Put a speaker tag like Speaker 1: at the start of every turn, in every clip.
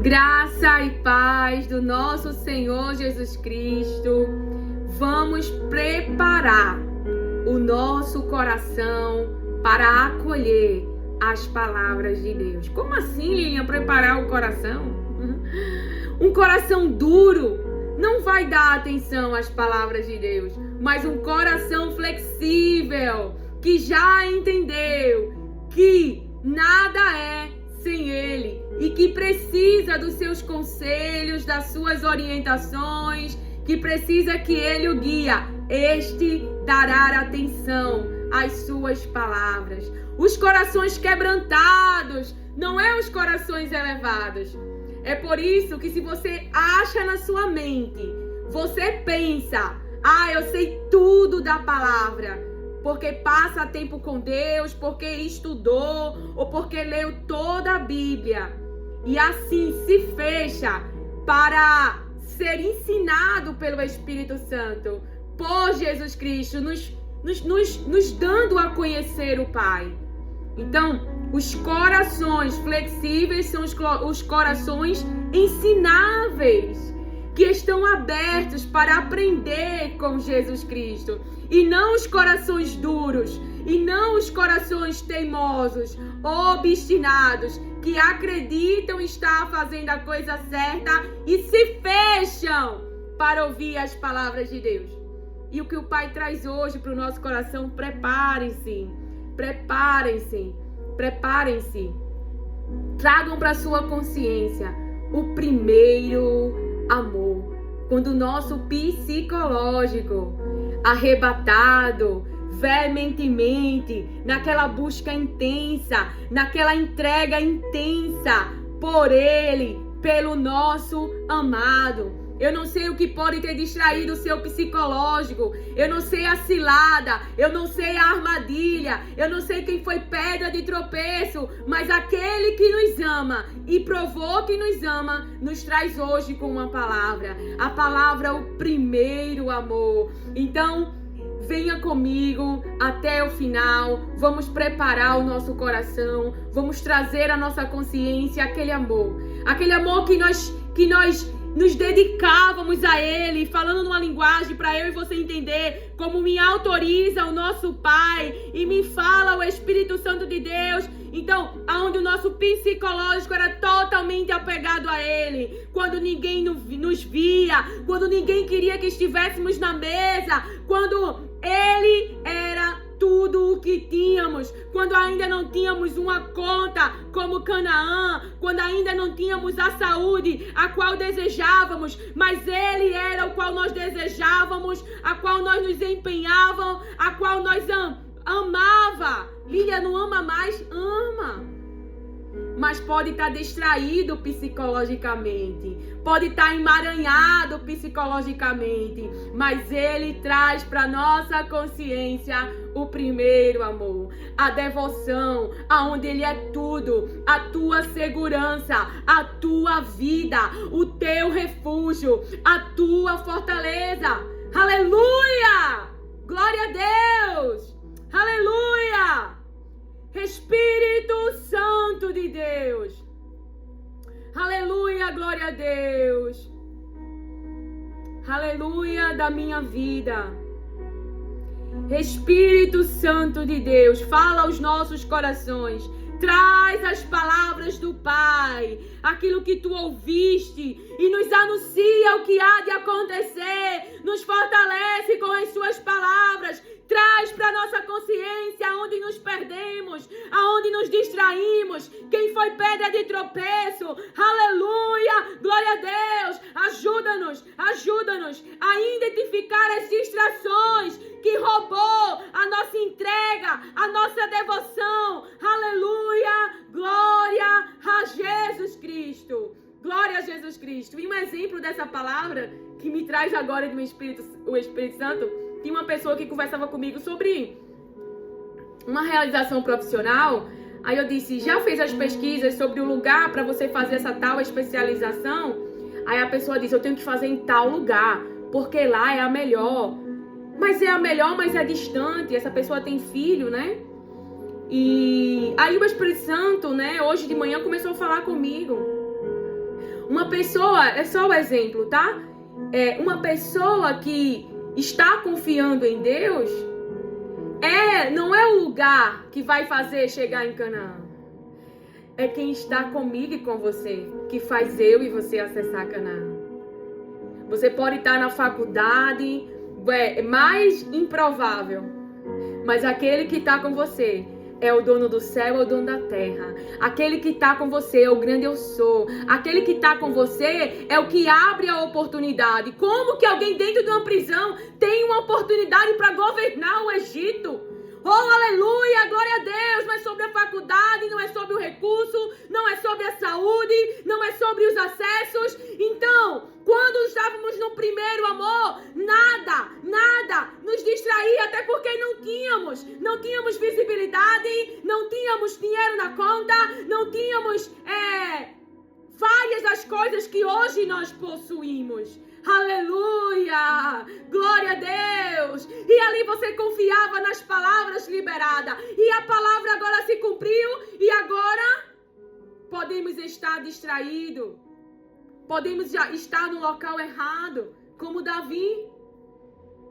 Speaker 1: Graça e paz do nosso Senhor Jesus Cristo. Vamos preparar o nosso coração para acolher as palavras de Deus. Como assim, Lilian, preparar o coração? Um coração duro não vai dar atenção às palavras de Deus, mas um coração flexível, que já entendeu que nada é sem Ele e que precisa dos seus conselhos, das suas orientações, que precisa que Ele o guia. Este dará atenção às suas palavras. Os corações quebrantados, não é os corações elevados. É por isso que se você acha na sua mente, você pensa, eu sei tudo da palavra, porque passa tempo com Deus, porque estudou, ou porque leu toda a Bíblia, e assim se fecha para ser ensinado pelo Espírito Santo, por Jesus Cristo, nos dando a conhecer o Pai. Então, os corações flexíveis são os corações ensináveis, que estão abertos para aprender com Jesus Cristo. E não os corações duros, e não os corações teimosos, obstinados, que acreditam estar fazendo a coisa certa e se fecham para ouvir as palavras de Deus. E o que o Pai traz hoje para o nosso coração, preparem-se. Preparem-se, preparem-se. Tragam para sua consciência o primeiro amor. Quando o nosso psicológico, arrebatado, veementemente, naquela busca intensa, naquela entrega intensa por Ele, pelo nosso amado. Eu não sei o que pode ter distraído o seu psicológico. Eu não sei a cilada. Eu não sei a armadilha. Eu não sei quem foi pedra de tropeço. Mas aquele que nos ama e provou que nos ama, nos traz hoje com uma palavra. A palavra, o primeiro amor. Então, venha comigo até o final. Vamos preparar o nosso coração. Vamos trazer à nossa consciência aquele amor. Aquele amor que nós nos dedicávamos a Ele, falando numa linguagem para eu e você entender, como me autoriza o nosso Pai e me fala o Espírito Santo de Deus. Então, aonde o nosso psicológico era totalmente apegado a Ele, quando ninguém nos via, quando ninguém queria que estivéssemos na mesa, quando Ele era tudo o que tínhamos, quando ainda não tínhamos uma conta como Canaã, quando ainda não tínhamos a saúde a qual desejávamos, mas Ele era o qual nós desejávamos, a qual nós nos empenhávamos, a qual nós amava. Lília, não ama mais? Ama. Mas pode estar distraído psicologicamente, pode estar emaranhado psicologicamente, mas Ele traz para nossa consciência o primeiro amor, a devoção, aonde Ele é tudo, a tua segurança, a tua vida, o teu refúgio, a tua fortaleza. Aleluia! Glória a Deus! Aleluia! Espírito Santo de Deus. Aleluia, glória a Deus. Aleluia da minha vida. Espírito Santo de Deus, fala aos nossos corações. Traz as palavras do Pai, aquilo que tu ouviste, e nos anuncia o que há de acontecer. Nos fortalece com as suas palavras. Traz para nossa consciência aonde nos perdemos, aonde nos distraímos, quem foi pedra de tropeço. Aleluia, glória a Deus. Ajuda-nos a identificar as distrações que roubou a nossa entrega, a nossa devoção. Aleluia, glória a Jesus Cristo. Glória a Jesus Cristo. E um exemplo dessa palavra que me traz agora o Espírito Santo. Tinha uma pessoa que conversava comigo sobre uma realização profissional. Aí eu disse, já fez as pesquisas sobre o lugar para você fazer essa tal especialização? Aí a pessoa disse, eu tenho que fazer em tal lugar, porque lá é a melhor. Mas é a melhor, mas é distante. Essa pessoa tem filho, né? E aí o Espírito Santo, né, hoje de manhã começou a falar comigo. Uma pessoa, é só o exemplo, tá? Uma pessoa que está confiando em Deus, não é o lugar que vai fazer chegar em Canaã. É quem está comigo e com você, que faz eu e você acessar Canaã. Você pode estar na faculdade, mais improvável, mas aquele que está com você é o dono do céu, é o dono da terra. Aquele que está com você é o grande eu sou. Aquele que está com você é o que abre a oportunidade. Como que alguém dentro de uma prisão tem uma oportunidade para governar o Egito? Oh, aleluia, glória a Deus. Não é sobre a faculdade, não é sobre o recurso, não é sobre a saúde, não é sobre os acessos. Então, quando estávamos no primeiro amor, nada nos distraía, até porque não tínhamos visibilidade, não tínhamos dinheiro na conta, não tínhamos várias das coisas que hoje nós possuímos. Aleluia! Glória a Deus! E ali você confiava nas palavras liberadas. E a palavra agora se cumpriu. E agora podemos estar distraídos. Podemos já estar no local errado. Como Davi.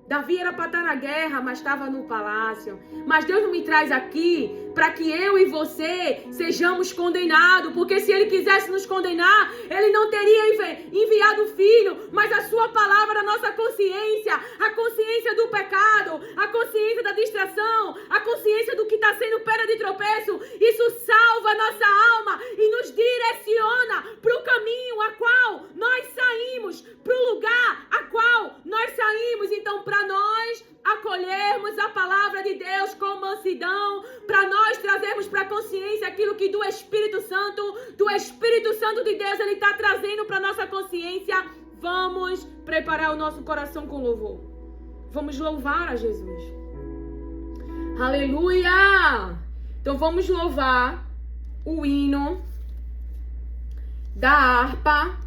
Speaker 1: Davi era para estar na guerra, mas estava no palácio. Mas Deus não me traz aqui para que eu e você sejamos condenados. Porque se Ele quisesse nos condenar, Ele não teria enviado o Filho. Mas a sua palavra, a nossa consciência, a consciência do pecado, a consciência da distração, a consciência do que está sendo pedra de tropeço, isso salva a nossa alma e nos direciona para o caminho a qual nós saímos, para o lugar a qual nós saímos. Então, para nós acolhermos a palavra de Deus com mansidão, para nós trazermos para a consciência aquilo que do Espírito Santo de Deus, Ele está trazendo para a nossa consciência, vamos preparar o nosso coração com louvor. Vamos louvar a Jesus. Aleluia! Então vamos louvar o hino da harpa,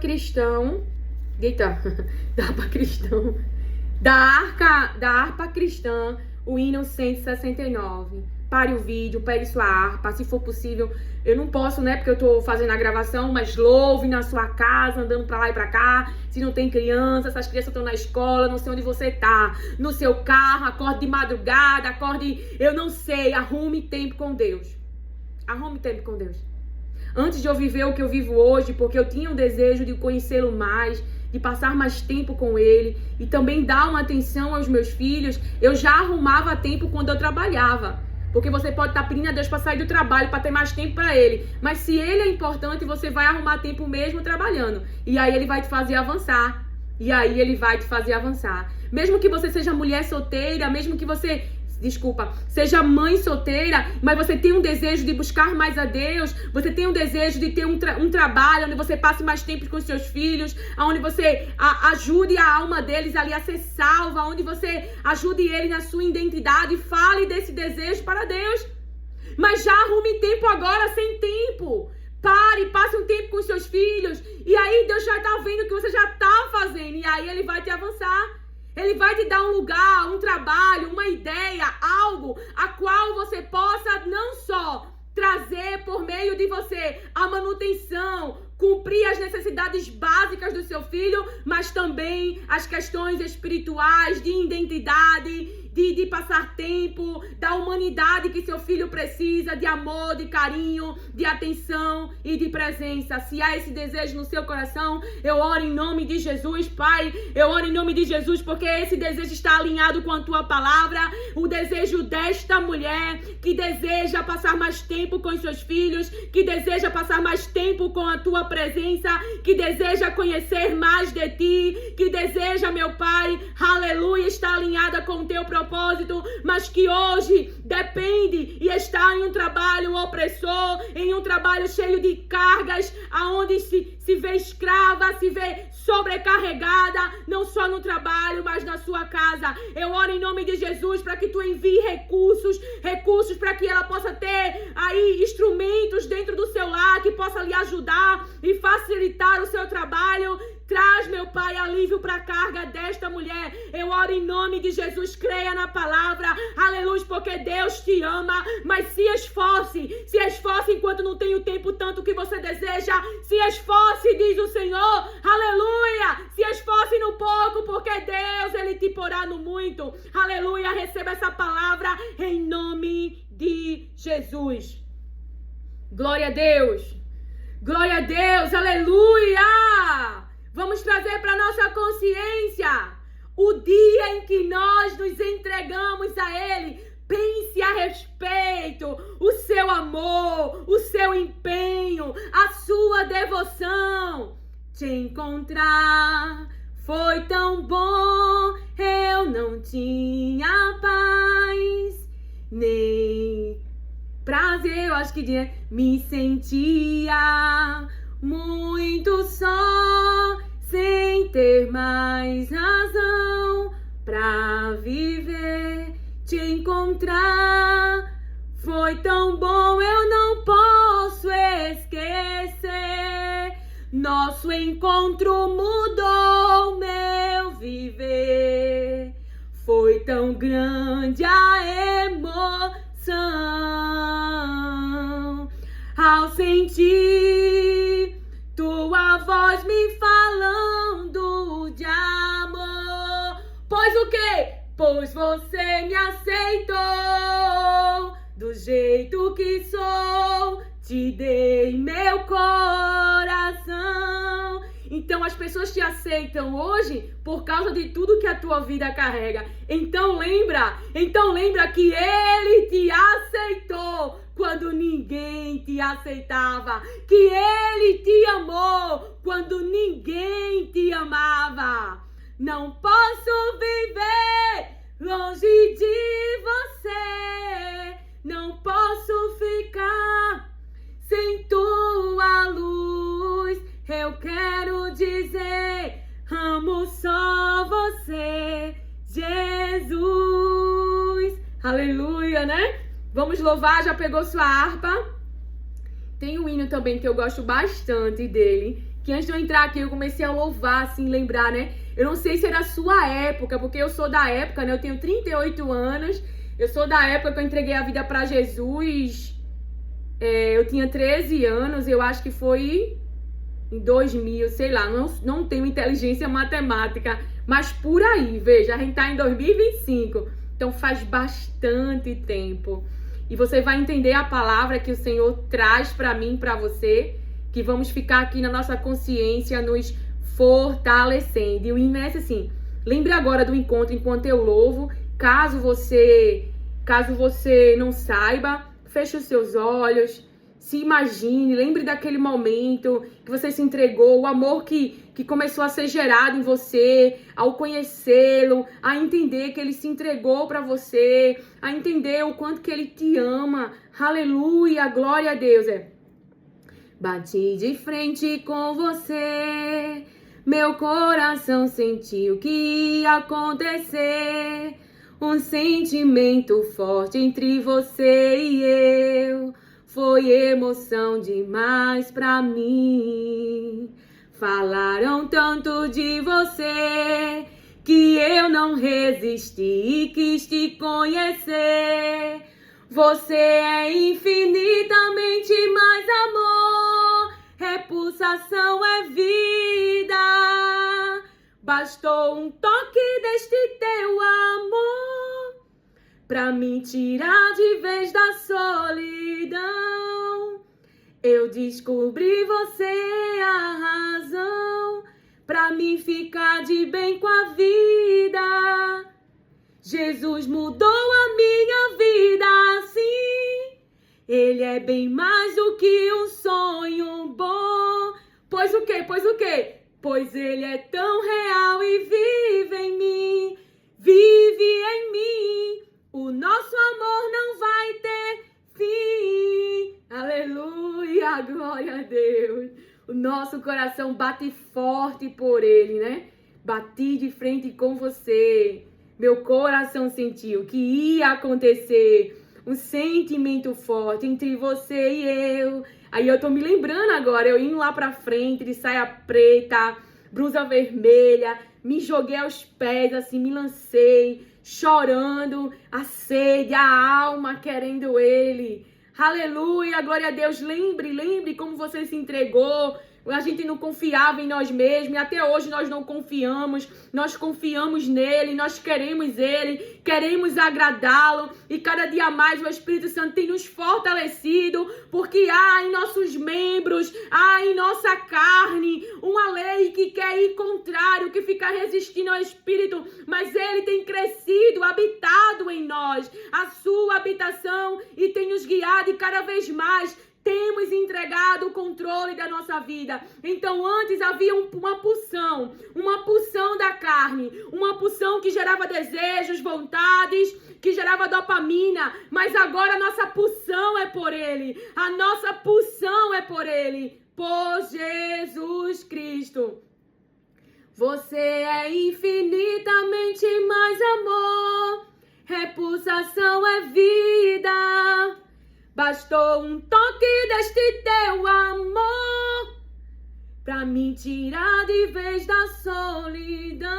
Speaker 1: cristão. Eita, da harpa cristã, o hino 169. Pare o vídeo, pegue sua harpa, se for possível. Eu não posso, né, porque eu tô fazendo a gravação, mas louve na sua casa, andando pra lá e pra cá. Se não tem criança, essas crianças estão na escola, não sei onde você tá. No seu carro, acorde de madrugada, eu não sei, arrume tempo com Deus. Arrume tempo com Deus. Antes de eu viver o que eu vivo hoje, porque eu tinha um desejo de conhecê-lo mais, de passar mais tempo com ele e também dar uma atenção aos meus filhos, eu já arrumava tempo quando eu trabalhava. Porque você pode estar pedindo a Deus para sair do trabalho, para ter mais tempo para ele. Mas se ele é importante, você vai arrumar tempo mesmo trabalhando. E aí ele vai te fazer avançar. Mesmo que você seja mulher solteira, mesmo que você... seja mãe solteira, mas você tem um desejo de buscar mais a Deus, você tem um desejo de ter um trabalho onde você passe mais tempo com seus filhos, onde você ajude a alma deles ali a ser salva, onde você ajude ele na sua identidade, fale desse desejo para Deus. Mas já arrume tempo agora sem tempo. Pare, passe um tempo com seus filhos, e aí Deus já está vendo o que você já está fazendo, e aí Ele vai te avançar. Ele vai te dar um lugar, um trabalho, uma ideia, algo a qual você possa não só trazer por meio de você a manutenção, cumprir as necessidades básicas do seu filho, mas também as questões espirituais, de identidade, de passar tempo, da humanidade que seu filho precisa, de amor, de carinho, de atenção e de presença. Se há esse desejo no seu coração, eu oro em nome de Jesus, Pai. Eu oro em nome de Jesus, porque esse desejo está alinhado com a Tua palavra. O desejo desta mulher que deseja passar mais tempo com os seus filhos, que deseja passar mais tempo com a Tua presença, que deseja conhecer mais de Ti, que deseja, meu Pai, aleluia, estar alinhada com o Teu propósito, mas que hoje depende e está em um trabalho opressor, em um trabalho cheio de cargas, aonde se vê escrava, se vê sobrecarregada, não só no trabalho, mas na sua casa. Eu oro em nome de Jesus para que Tu envie recursos para que ela possa ter aí instrumentos dentro do seu lar, que possa lhe ajudar e facilitar o seu trabalho. Traz, meu Pai, alívio para a carga desta mulher. Eu oro em nome de Jesus. Creia na palavra. Aleluia, porque Deus te ama. Mas se esforce enquanto não tem o tempo tanto que você deseja. Se esforce, diz o Senhor. Aleluia. Se esforce no pouco, porque Deus, Ele te porá no muito. Aleluia. Receba essa palavra em nome de Jesus. Glória a Deus. Glória a Deus. Aleluia. Vamos trazer para nossa consciência o dia em que nós nos entregamos a Ele. Pense a respeito, o seu amor, o seu empenho, a sua devoção. Te encontrar foi tão bom, eu não tinha paz, nem prazer, eu acho que me sentia muito só, sem ter mais razão pra viver. Te encontrar foi tão bom, eu não posso esquecer. Nosso encontro mudou meu viver. Foi tão grande a emoção ao sentir tua voz me falando de amor. Pois o quê? Pois você me aceitou do jeito que sou, te dei meu coração. Então as pessoas te aceitam hoje por causa de tudo que a tua vida carrega. Então lembra que Ele te aceitou quando ninguém te aceitava, que Ele te amou quando ninguém te amava. Não posso viver longe de você, não posso ficar sem tua luz. Eu quero dizer, amo só você, Jesus. Aleluia, né? Vamos louvar, já pegou sua harpa? Tem um hino também que eu gosto bastante dele, que antes de eu entrar aqui eu comecei a louvar, assim, lembrar, né? Eu não sei se era a sua época, porque eu sou da época, né? Eu tenho 38 anos, eu sou da época que eu entreguei a vida pra Jesus. Eu tinha 13 anos, eu acho que foi em 2000, sei lá, não tenho inteligência matemática, mas por aí, veja, a gente tá em 2025, então faz bastante tempo. E você vai entender a palavra que o Senhor traz pra mim, pra você, que vamos ficar aqui na nossa consciência, nos fortalecendo. E o hino é assim, lembre agora do encontro enquanto eu louvo. Caso você não saiba, feche os seus olhos, se imagine, lembre daquele momento que você se entregou, o amor que começou a ser gerado em você, ao conhecê-lo, a entender que ele se entregou para você, a entender o quanto que ele te ama. Aleluia, glória a Deus. Bati de frente com você, meu coração sentiu que ia acontecer. Um sentimento forte entre você e eu, foi emoção demais pra mim. Falaram tanto de você que eu não resisti e quis te conhecer. Você é infinitamente mais amor, repulsação é vida. Bastou um toque deste teu amor pra me tirar de vez da solidão. Eu descobri você a razão pra me ficar de bem com a vida. Jesus mudou a minha vida assim. Ele é bem mais do que um sonho bom. Pois o quê? Pois ele é tão real e vive em mim. Vive em mim. O nosso amor não vai ter fim. Aleluia, glória a Deus. O nosso coração bate forte por ele, né? Bati de frente com você. Meu coração sentiu que ia acontecer um sentimento forte entre você e eu. Aí eu tô me lembrando agora, eu indo lá pra frente de saia preta, blusa vermelha, me joguei aos pés, assim, me lancei, chorando, a sede, a alma querendo ele. Aleluia, glória a Deus. Lembre como você se entregou. A gente não confiava em nós mesmos e até hoje nós não confiamos. Nós confiamos nele, nós queremos ele, queremos agradá-lo e cada dia mais o Espírito Santo tem nos fortalecido, porque há em nossos membros, há em nossa carne uma lei que quer ir contrário, que fica resistindo ao Espírito, mas ele tem crescido, habitado em nós, a sua habitação, e tem nos guiado e cada vez mais temos entregado o controle da nossa vida. Então antes havia uma pulsão da carne, uma pulsão que gerava desejos, vontades, que gerava dopamina, mas agora a nossa pulsão é por ele, a nossa pulsão é por ele, por Jesus Cristo. Você é infinitamente mais amor, repulsação é vida. Bastou um toque deste teu amor pra me tirar de vez da solidão.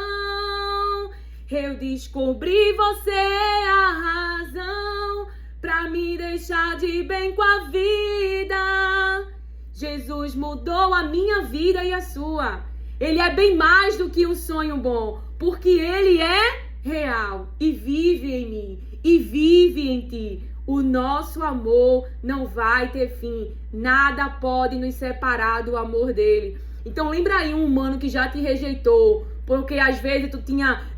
Speaker 1: Eu descobri você é a razão pra me deixar de bem com a vida. Jesus mudou a minha vida e a sua. Ele é bem mais do que um sonho bom, porque ele é real e vive em mim e vive em ti. O nosso amor não vai ter fim. Nada pode nos separar do amor dele. Então lembra aí um humano que já te rejeitou, porque às vezes tu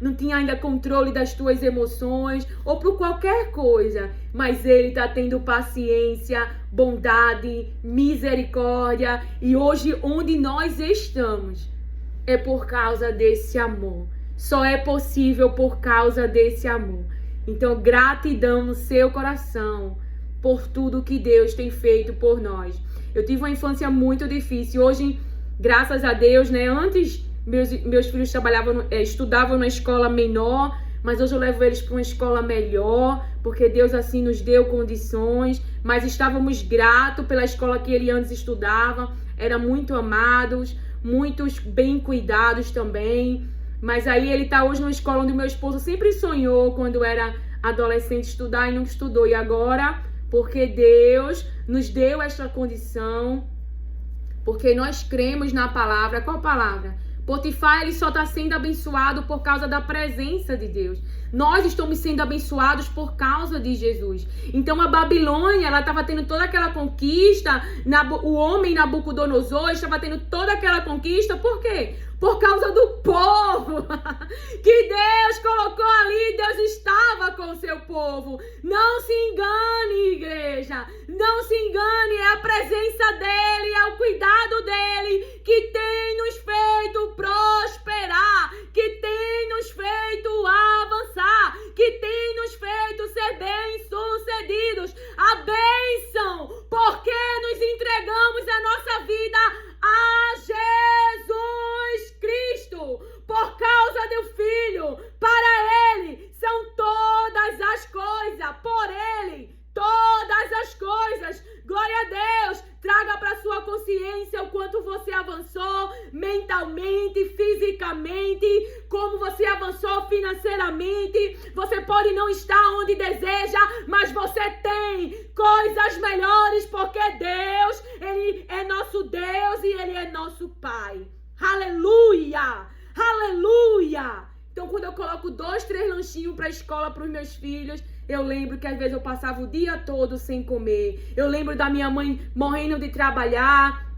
Speaker 1: não tinha ainda controle das tuas emoções, ou por qualquer coisa. Mas ele está tendo paciência, bondade, misericórdia. E hoje onde nós estamos é por causa desse amor. Só é possível por causa desse amor. Então, gratidão no seu coração por tudo que Deus tem feito por nós. Eu tive uma infância muito difícil. Hoje, graças a Deus, né? Antes, meus filhos estudavam na escola menor, mas hoje eu levo eles para uma escola melhor, porque Deus assim nos deu condições. Mas estávamos gratos pela escola que ele antes estudava. Eram muito amados, muitos bem cuidados também. Mas aí ele está hoje numa escola onde o meu esposo sempre sonhou quando era adolescente estudar e nunca estudou. E agora, porque Deus nos deu esta condição, porque nós cremos na palavra. Qual palavra? Potifar, ele só está sendo abençoado por causa da presença de Deus. Nós estamos sendo abençoados por causa de Jesus. Então a Babilônia, ela estava tendo toda aquela conquista, o homem Nabucodonosor estava tendo toda aquela conquista, por quê? Por causa do povo que Deus colocou ali. Deus estava com o seu povo. Não se engane, igreja. Não se engane. É a presença dele, é o cuidado dele que tem nos feito prosperar, que tem nos feito avançar, que tem nos feito ser bem-sucedidos. A bênção, porque nos entregamos a nossa vida a Jesus Cristo, por causa do Filho. Para ele são todas as coisas, por ele todas as coisas. Glória a Deus. Traga para sua consciência o quanto você avançou mentalmente, fisicamente, como você avançou financeiramente. Você pode não estar onde deseja, mas você tem coisas melhores, porque Deus, ele é nosso Deus e ele é nosso Pai. Aleluia! Aleluia! Então, quando eu coloco 2, 3 lanchinhos para a escola para os meus filhos, eu lembro que às vezes eu passava o dia todo sem comer. Eu lembro da minha mãe morrendo de trabalhar,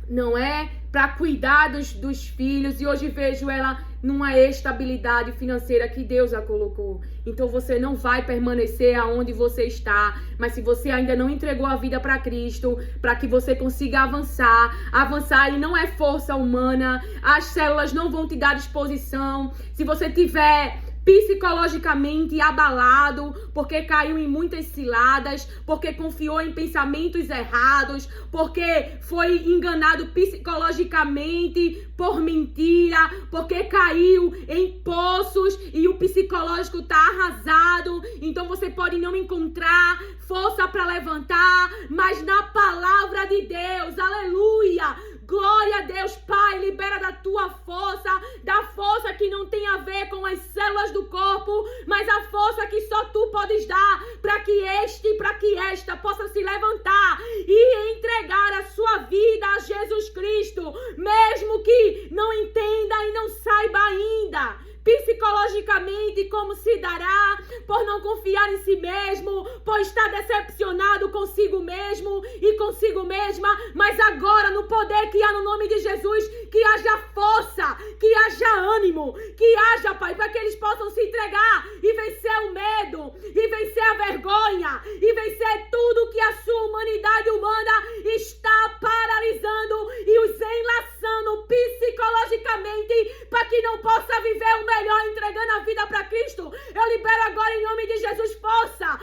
Speaker 1: não é? Para cuidar dos filhos. E hoje vejo ela numa estabilidade financeira que Deus a colocou. Então você não vai permanecer aonde você está. Mas se você ainda não entregou a vida para Cristo, para que você consiga avançar, e não é força humana, as células não vão te dar disposição. Se você tiver psicologicamente abalado, porque caiu em muitas ciladas, porque confiou em pensamentos errados, porque foi enganado psicologicamente por mentira, porque caiu em poços e o psicológico tá arrasado. Então você pode não encontrar força para levantar, mas na palavra de Deus, aleluia, Glória a Deus, Pai, libera da tua força, da força que não tem a ver com as células do corpo, mas a força que só tu podes dar para que esta possa se levantar e entregar a sua vida a Jesus Cristo, mesmo que não entenda e não saiba ainda psicologicamente como se dará, por não confiar em si mesmo, por estar decepcionado consigo mesmo e consigo mesma, mas agora no poder que há no nome de Jesus, que haja força, que haja ânimo, que haja, Pai, para que eles possam se entregar e vencer o medo, e vencer a vergonha, e vencer tudo que a sua humanidade humana está paralisando e os enlaçando psicologicamente para que não possa viver o melhor entregando a vida para Cristo. Eu libero agora em nome de Jesus força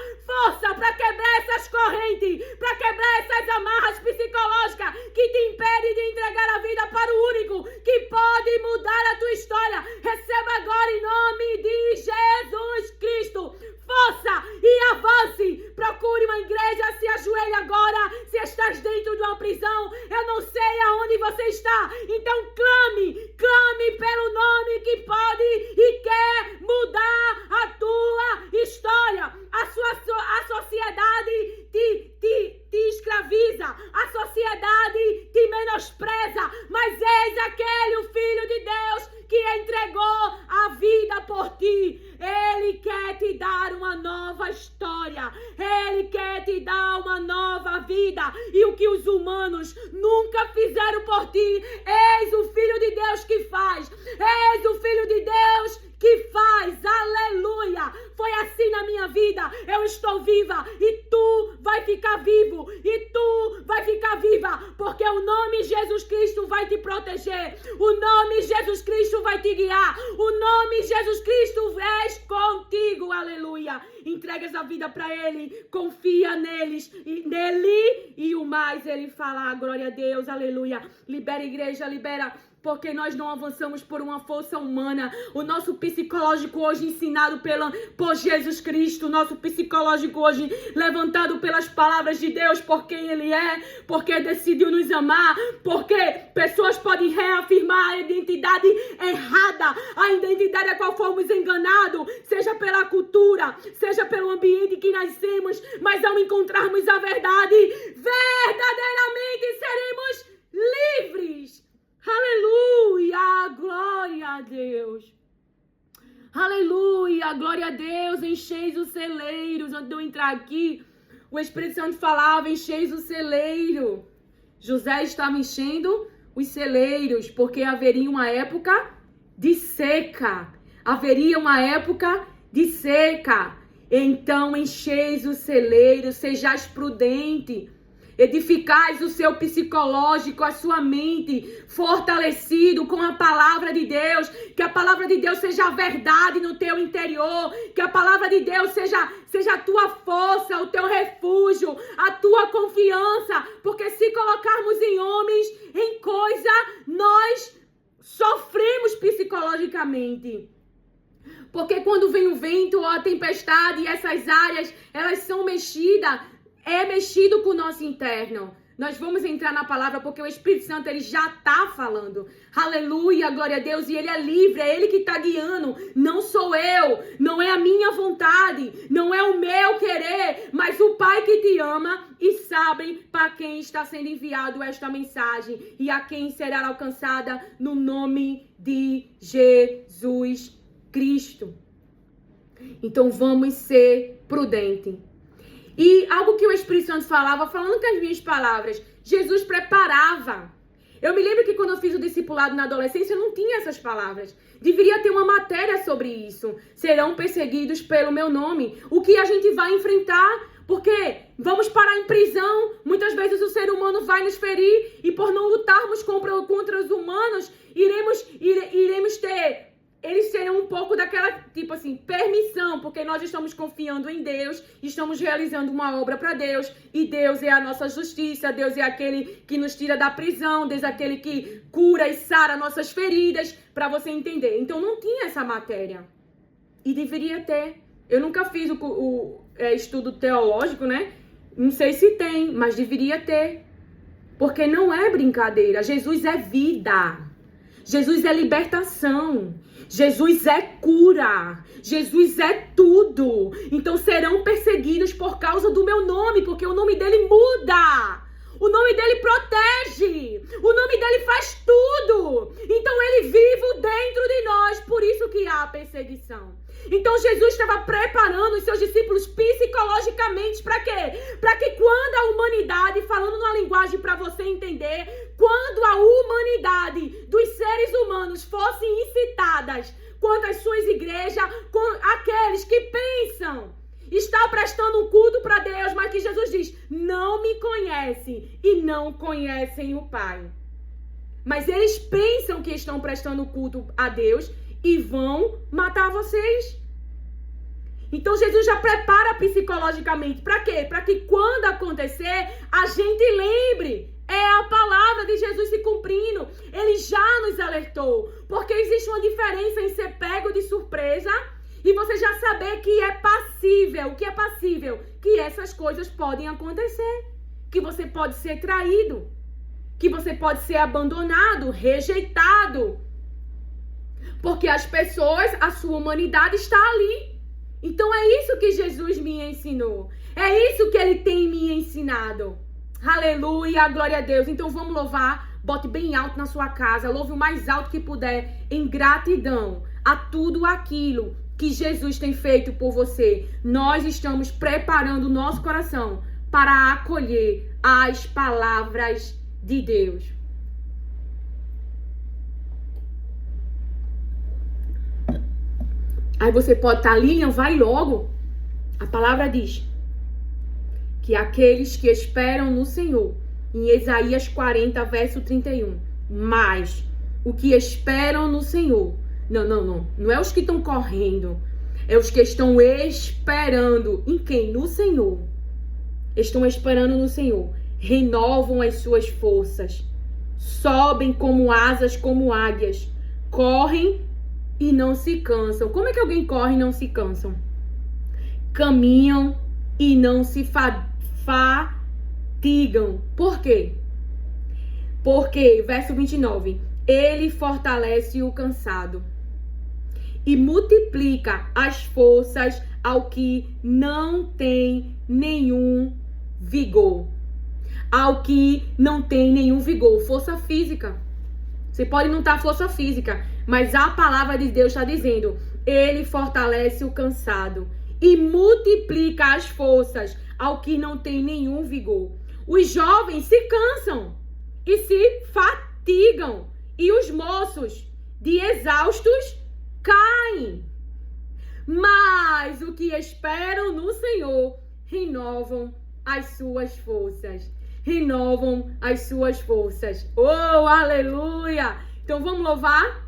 Speaker 1: para quebrar essas correntes, para quebrar essas amarras psicológicas que te impedem de entregar a vida para o único que pode mudar a tua história. Receba agora em nome de Jesus Cristo força e avance. Procure uma igreja, se ajoelhe agora. Se estás dentro de uma prisão, eu não sei aonde você está, então clame pelo nome que pode e quer mudar a tua história. A sociedade te escraviza, a sociedade te menospreza, mas eis aquele, o Filho de Deus, que entregou a vida por ti. Ele quer te dar uma nova história, Ele quer te dar uma nova vida, e o que os humanos nunca fizeram por ti, eis o Filho de Deus que faz, eis o Filho de Deus que faz, aleluia. Foi assim na minha vida, eu estou viva e tu vai ficar vivo, e tu vai ficar viva, porque o nome Jesus Cristo vai te proteger, o nome Jesus Cristo vai te guiar, o nome Jesus Cristo és contigo, aleluia. Entregas a vida para Ele, confia nele e o mais Ele fala, glória a Deus, aleluia. Libera, igreja, libera, porque nós não avançamos por uma força humana. O nosso psicológico hoje ensinado por Jesus Cristo, o nosso psicológico hoje levantado pelas palavras de Deus, por quem Ele é, porque decidiu nos amar, porque pessoas podem reafirmar a identidade errada, a identidade a qual fomos enganados, seja pela cultura, seja pelo ambiente que nascemos, mas ao encontrarmos a verdade, verdadeiramente seremos livres. Aleluia, glória a Deus. Aleluia, glória a Deus. Encheis os celeiros. Antes de eu entrar aqui, o Espírito Santo falava, encheis o celeiro. José estava enchendo os celeiros, porque haveria uma época de seca. Haveria uma época de seca. Então encheis o celeiro, sejais prudente. Edificais o seu psicológico, a sua mente, fortalecido com a palavra de Deus. Que a palavra de Deus seja a verdade no teu interior. Que a palavra de Deus seja a tua força, o teu refúgio, a tua confiança. Porque se colocarmos em homens, em coisa, nós sofremos psicologicamente. Porque quando vem o vento ou a tempestade, essas áreas, elas são mexidas. É mexido com o nosso interno. Nós vamos entrar na palavra porque o Espírito Santo, ele já está falando. Aleluia, glória a Deus. E ele é livre, é ele que está guiando. Não sou eu, não é a minha vontade, não é o meu querer, mas o Pai que te ama e sabe para quem está sendo enviado esta mensagem e a quem será alcançada no nome de Jesus Cristo. Então vamos ser prudentes. E algo que o Espírito Santo falava, falando com as minhas palavras, Jesus preparava. Eu me lembro que quando eu fiz o discipulado na adolescência, eu não tinha essas palavras. Deveria ter uma matéria sobre isso. Serão perseguidos pelo meu nome. O que a gente vai enfrentar? Porque vamos parar em prisão. Muitas vezes o ser humano vai nos ferir. E por não lutarmos contra os humanos, iremos ter... Eles serão um pouco daquela, tipo assim, permissão, porque nós estamos confiando em Deus, estamos realizando uma obra para Deus, e Deus é a nossa justiça, Deus é aquele que nos tira da prisão, Deus é aquele que cura e sara nossas feridas, para você entender. Então não tinha essa matéria, e deveria ter. Eu nunca fiz o estudo teológico, né? Não sei se tem, mas deveria ter. Porque não é brincadeira. Jesus é vida. Jesus é libertação. Jesus é cura. Jesus é tudo. Então serão perseguidos por causa do meu nome, porque o nome dele muda. O nome dele protege. O nome dele faz tudo. Então ele vive dentro de nós. Por isso que há perseguição. Então Jesus estava preparando os seus discípulos psicologicamente para quê? Para que quando a humanidade, falando numa linguagem para você entender, quando a humanidade dos seres humanos fossem incitadas contra as suas igrejas, com aqueles que pensam estar prestando um culto para Deus, mas que Jesus diz, não me conhecem e não conhecem o Pai. Mas eles pensam que estão prestando culto a Deus e vão matar vocês. Então Jesus já prepara psicologicamente. Para quê? Para que quando acontecer, a gente lembre. É a palavra de Jesus se cumprindo. Ele já nos alertou. Porque existe uma diferença em ser pego de surpresa e você já saber que é passível. O que é passível? Que essas coisas podem acontecer. Que você pode ser traído. Que você pode ser abandonado, rejeitado. Porque as pessoas, a sua humanidade está ali. Então é isso que Jesus me ensinou. É isso que ele tem me ensinado. Aleluia, glória a Deus. Então vamos louvar. Bote bem alto na sua casa. Louve o mais alto que puder. Em gratidão a tudo aquilo que Jesus tem feito por você. Nós estamos preparando o nosso coração para acolher as palavras de Deus. Aí você pode estar, Lilian, vai logo. A palavra diz que aqueles que esperam no Senhor, em Isaías 40, verso 31, mas o que esperam no Senhor, não é os que estão correndo, é os que estão esperando. Em quem? No Senhor. Estão esperando no Senhor. Renovam as suas forças, sobem como asas, como águias, correm e não se cansam. Como é que alguém corre e não se cansam? Caminham e não se fatigam. Por quê? Porque, verso 29, ele fortalece o cansado e multiplica as forças ao que não tem nenhum vigor. Ao que não tem nenhum vigor. Força física. Você pode não estar força física, mas a palavra de Deus está dizendo, ele fortalece o cansado e multiplica as forças ao que não tem nenhum vigor. Os jovens se cansam e se fatigam, e os moços de exaustos caem. Mas o que esperam no Senhor renovam as suas forças. Renovam as suas forças. Oh, aleluia! Então vamos louvar?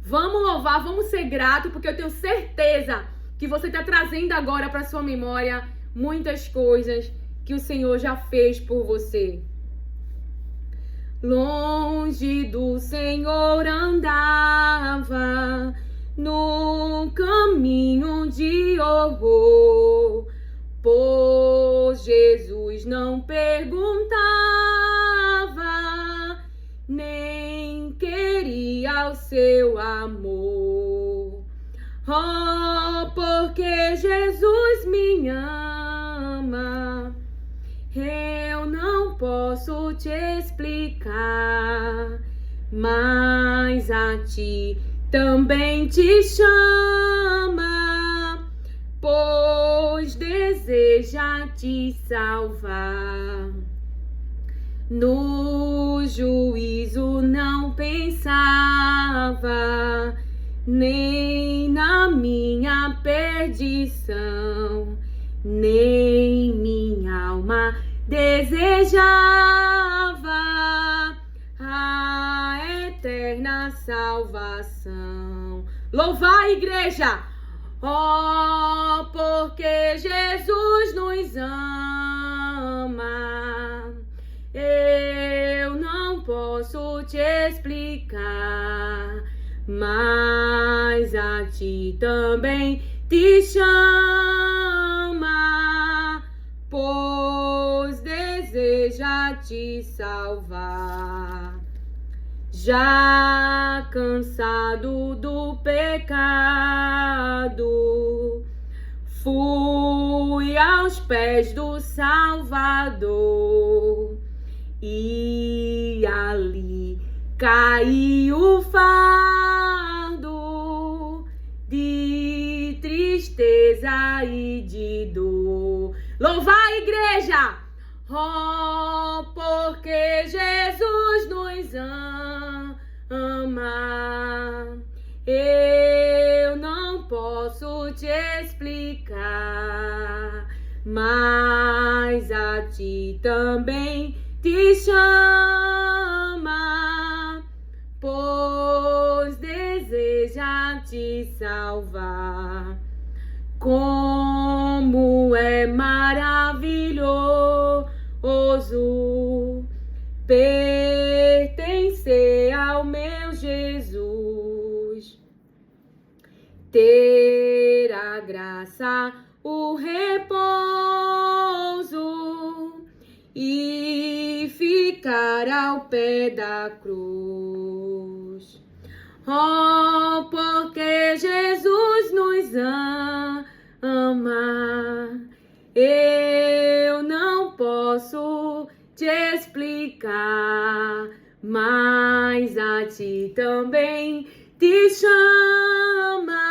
Speaker 1: Vamos louvar, vamos ser gratos, porque eu tenho certeza que você está trazendo agora para sua memória muitas coisas que o Senhor já fez por você. Longe do Senhor andava no caminho de horror, pois Jesus não perguntava, nem queria o seu amor. Oh, porque Jesus me ama, eu não posso te explicar, mas a ti também te chama, pois deseja te salvar. No juízo não pensava, nem na minha perdição, nem minha alma desejava a eterna salvação. Louvar a igreja! Oh, porque Jesus nos ama, eu não posso te explicar, mas a ti também te chama, pois deseja deseja te salvar. Já cansado do pecado, fui aos pés do Salvador e ali caiu o fardo de tristeza e de dor. Louva a igreja! Oh, porque Jesus nos ama. Eu não posso te explicar, mas a ti também te chama, pois deseja te salvar. Como é maravilhoso pertencer ao meu Jesus, ter a graça, o repouso e ficar ao pé da cruz. Oh, porque Jesus nos ama, eu não posso te explicar, mas a ti também te chama,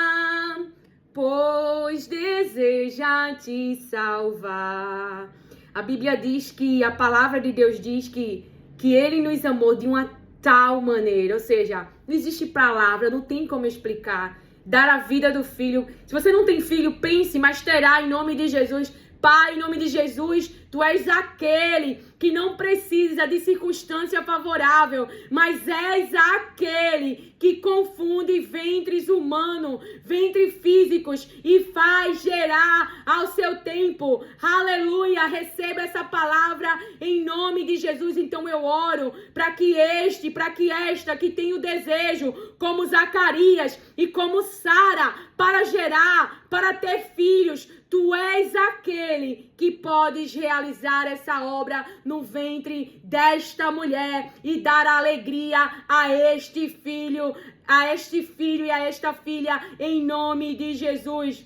Speaker 1: pois deseja te salvar. A Bíblia diz que, a palavra de Deus diz que Ele nos amou de uma tal maneira, ou seja, não existe palavra, não tem como explicar. Dar a vida do filho. Se você não tem filho, pense, mas terá em nome de Jesus. Pai, em nome de Jesus, tu és aquele que não precisa de circunstância favorável, mas és aquele que confunde ventres humanos, ventres físicos e faz gerar ao seu tempo. Aleluia, receba essa palavra em nome de Jesus. Então eu oro para que esta que tem o desejo, como Zacarias e como Sara, para gerar, para ter filhos, tu és aquele que podes realizar essa obra no ventre desta mulher e dar alegria a este filho e a esta filha, em nome de Jesus.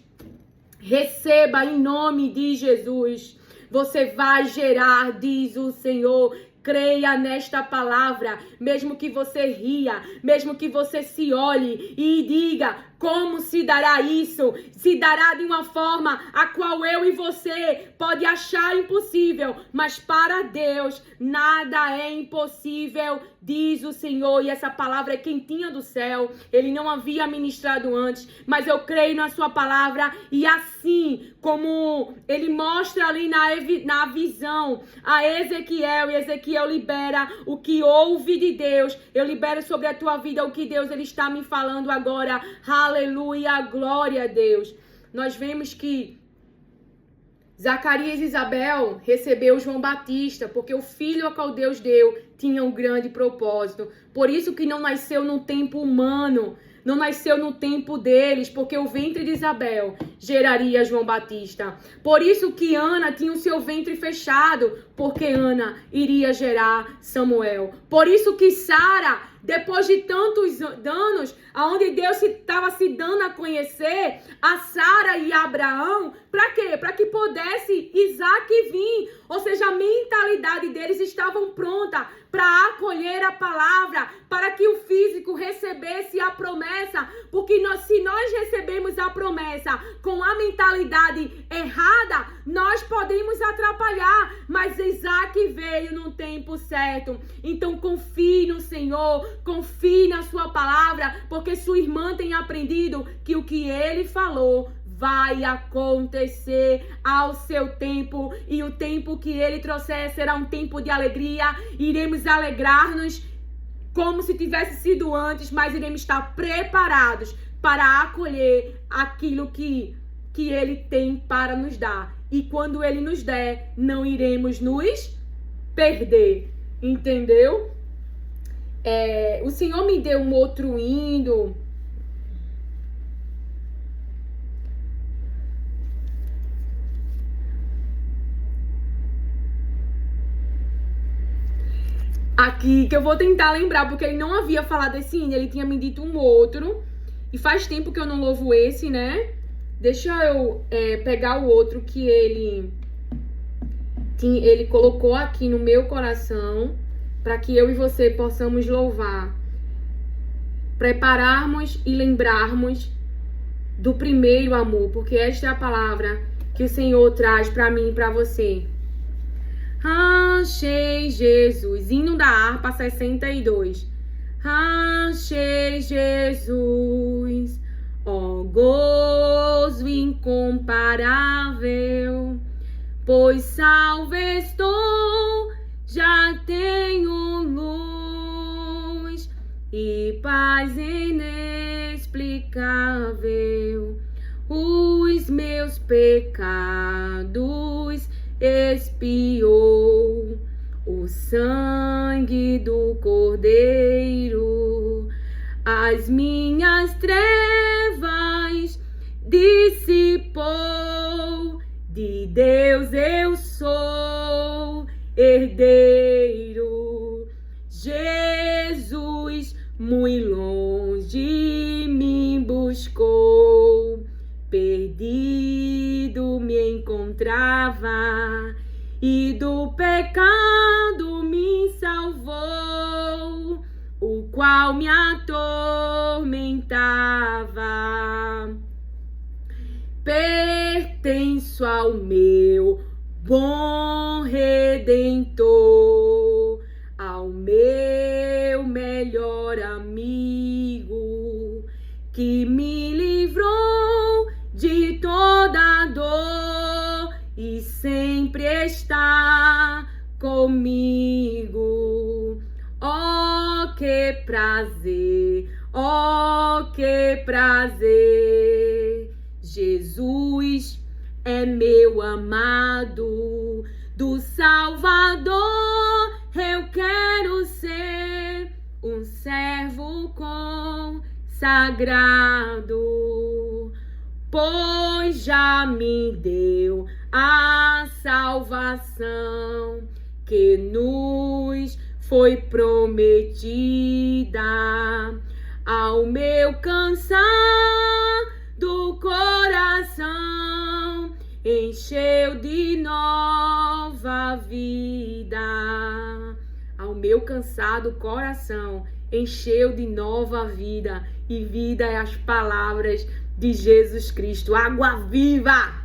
Speaker 1: Receba em nome de Jesus. Você vai gerar, diz o Senhor. Creia nesta palavra, mesmo que você ria, mesmo que você se olhe e diga: como se dará isso? Se dará de uma forma a qual eu e você pode achar impossível, mas para Deus nada é impossível, diz o Senhor. E essa palavra é quentinha do céu. Ele não havia ministrado antes, mas eu creio na sua palavra. E assim como ele mostra ali na visão a Ezequiel, e Ezequiel libera o que ouve de Deus, eu libero sobre a tua vida o que Deus ele está me falando agora. Aleluia, glória a Deus. Nós vemos que Zacarias e Isabel recebeu João Batista, porque o filho a qual Deus deu tinha um grande propósito. Por isso que não nasceu no tempo humano, não nasceu no tempo deles, porque o ventre de Isabel geraria João Batista. Por isso que Ana tinha o seu ventre fechado, porque Ana iria gerar Samuel. Por isso que Sara, depois de tantos anos, aonde Deus estava se dando a conhecer a Sara e Abraão, para quê? Para que pudesse Isaac vir. Ou seja, a mentalidade deles estavam pronta para acolher a palavra, para que o físico recebesse a promessa, porque se nós recebemos a promessa com a mentalidade errada, nós podemos atrapalhar, mas Isaac veio no tempo certo. Então confie no Senhor, confie na sua palavra, porque sua irmã tem aprendido que o que ele falou vai acontecer ao seu tempo, e o tempo que ele trouxer será um tempo de alegria. Iremos alegrar-nos como se tivesse sido antes, mas iremos estar preparados para acolher aquilo que ele tem para nos dar. E quando ele nos der, não iremos nos perder. Entendeu? O Senhor me deu um outro hino. aqui, que eu vou tentar lembrar, porque ele não havia falado desse hino, ele tinha me dito um outro. E faz tempo que eu não louvo esse, né? Deixa eu pegar o outro que ele colocou aqui no meu coração, para que eu e você possamos louvar. Prepararmos e lembrarmos do primeiro amor, porque esta é a palavra que o Senhor traz para mim e para você. Achei Jesus, hino da harpa 62. Achei Jesus, ó gozo incomparável, pois salvo estou, já tenho luz e paz inexplicável. Os meus pecados expiou o sangue do Cordeiro, as minhas trevas dissipou, de Deus eu sou herdeiro. Jesus muito longe me buscou, perdido me encontrava e do pecado me salvou, o qual me atormentava. Pertenço ao meu bom Redentor, ao meu melhor amigo, que me livrou de toda dor e sempre está comigo. Oh, que prazer, oh, que prazer. Jesus é meu amado, do Salvador eu quero ser um servo consagrado, pois já me deu a salvação que nos foi prometida. Ao meu cansar do coração, encheu de nova vida. Ao meu cansado coração, encheu de nova vida. E vida é as palavras de Jesus Cristo, água viva.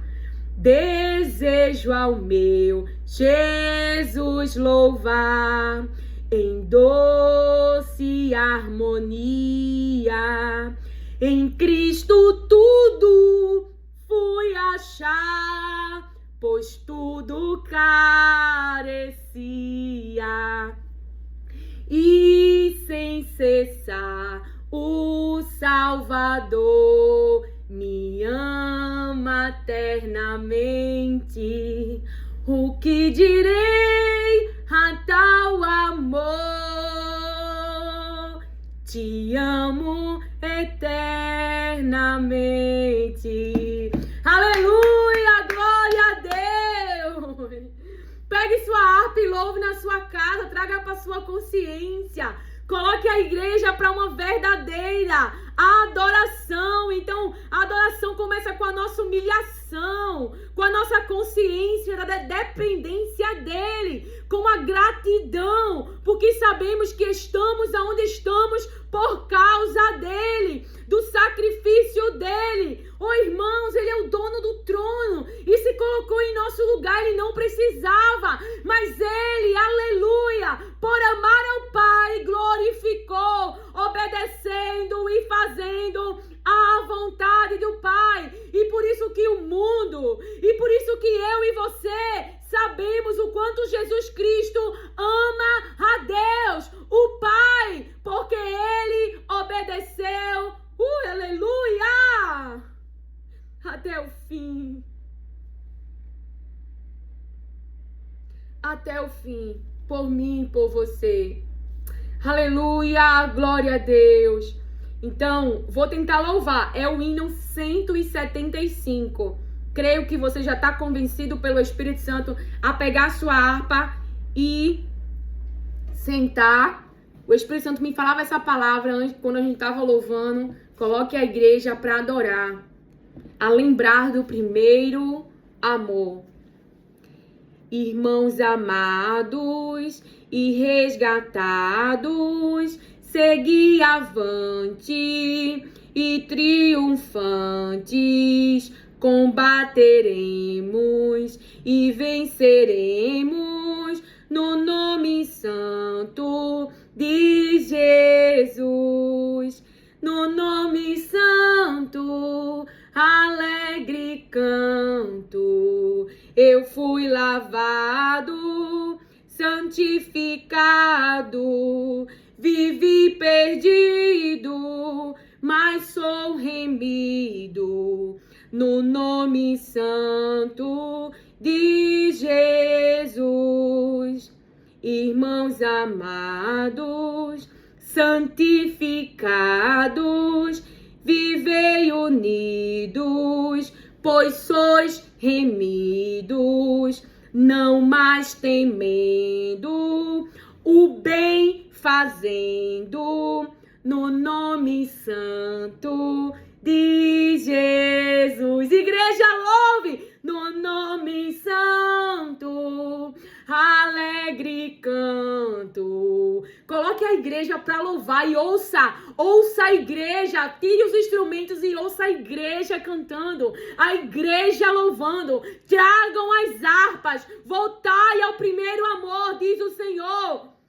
Speaker 1: Desejo ao meu Jesus louvar em doce harmonia. Em Cristo tudo fui achar, pois tudo carecia. E sem cessar o Salvador me ama eternamente. O que direi a tal amor? Te amo eternamente. Aleluia, glória a Deus. Pegue sua harpa e louve na sua casa, traga para sua consciência. Coloque a igreja para uma verdadeira adoração. Então, a adoração começa com a nossa humilhação, com a nossa consciência da dependência dele, com a gratidão, porque sabemos que estamos aonde estamos por causa dele, do sacrifício dele. Oh, irmãos, ele é o dono do trono e se colocou em nosso lugar, ele não precisava, mas ele, aleluia, por amar ao Pai, glorificou, obedecendo e fazendo a vontade do Pai. E por isso que o mundo, e por isso que eu e você sabemos o quanto Jesus Cristo ama a Deus, o Pai, porque ele obedeceu, aleluia, até o fim. Até o fim, por mim, por você. Aleluia, glória a Deus. Então, vou tentar louvar. É o hino 175. Creio que você já está convencido pelo Espírito Santo a pegar sua harpa e sentar. O Espírito Santo me falava essa palavra antes, quando a gente estava louvando. Coloque a igreja para adorar, a lembrar do primeiro amor. Irmãos amados e resgatados, segui avante e triunfantes, combateremos e venceremos no nome santo de Jesus. No nome santo, alegre canto, eu fui lavado, santificado, vivi perdido, mas sou remido, no nome santo de Jesus. Irmãos amados, santificados, vivei unidos, pois sois remidos, não mais temendo, o bem fazendo, no nome santo de Jesus. Igreja, louve no nome santo, alegre canto. Coloque a igreja para louvar e ouça a igreja, tire os instrumentos e ouça a igreja cantando, a igreja louvando. Tragam as harpas, voltai ao primeiro amor, diz o Senhor.